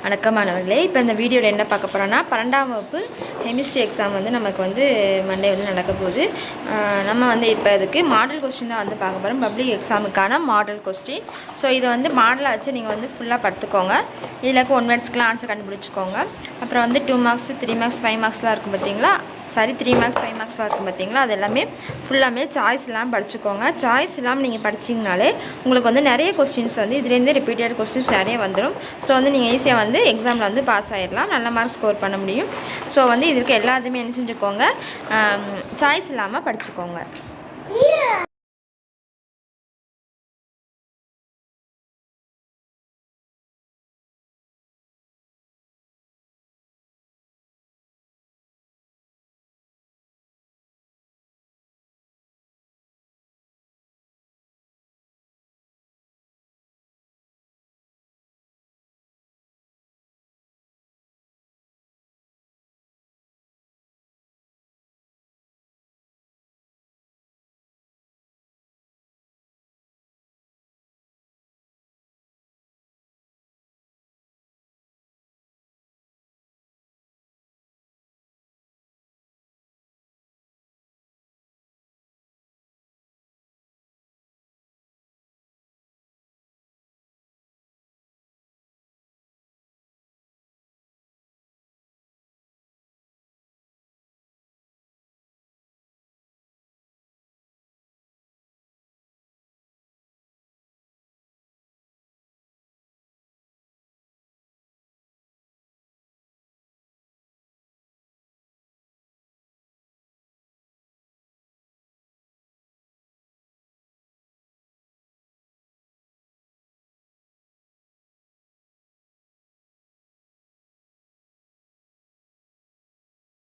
வணக்கம் மாணவர்களே. இப்போ இந்த வீடியோவில் என்ன பார்க்க போகிறோன்னா 12ஆம் வகுப்பு கெமிஸ்ட்ரி எக்ஸாம் வந்து நமக்கு வந்து மண்டே வந்து நடக்க போகுது. நம்ம வந்து இப்போ இதுக்கு மாடல் கொஸ்டின் தான் வந்து பார்க்க போகிறோம். பப்ளிக் எக்ஸாமுக்கான மாடல் கொஸ்டின். ஸோ இதை வந்து மாடலாக வச்சு நீங்கள் வந்து ஃபுல்லாக படுத்துக்கோங்க. இதில் 1 வேர்ட்ஸ்க்குலாம் ஆன்சர் கண்டுபிடிச்சிக்கோங்க. அப்புறம் வந்து 2 மார்க்ஸ் 3 மார்க்ஸ் 5 மார்க்ஸ்லாம் இருக்கும் பார்த்தீங்களா, 3 மார்க்ஸ் 5 மார்க்ஸ்லாம் இருக்கும் பார்த்தீங்களா, அது எல்லாமே ஃபுல்லாமே சாய்ஸ் இல்லாமல் படிச்சுக்கோங்க. சாய்ஸ் இல்லாமல் நீங்கள் படிச்சிங்கனாலே உங்களுக்கு வந்து நிறைய கொஸ்டின்ஸ் வந்து இதுலேருந்து ரிப்பீட்டட் கொஸ்டின்ஸ் நிறைய வந்துடும். ஸோ வந்து நீங்கள் ஈஸியாக வந்து எக்ஸாமில் வந்து பாஸ் ஆகிடலாம், நல்ல மார்க் ஸ்கோர் பண்ண முடியும். ஸோ வந்து இதுக்கு எல்லாத்தையுமே என்ன செஞ்சுக்கோங்க, சாய்ஸ் இல்லாமல் படிச்சுக்கோங்க.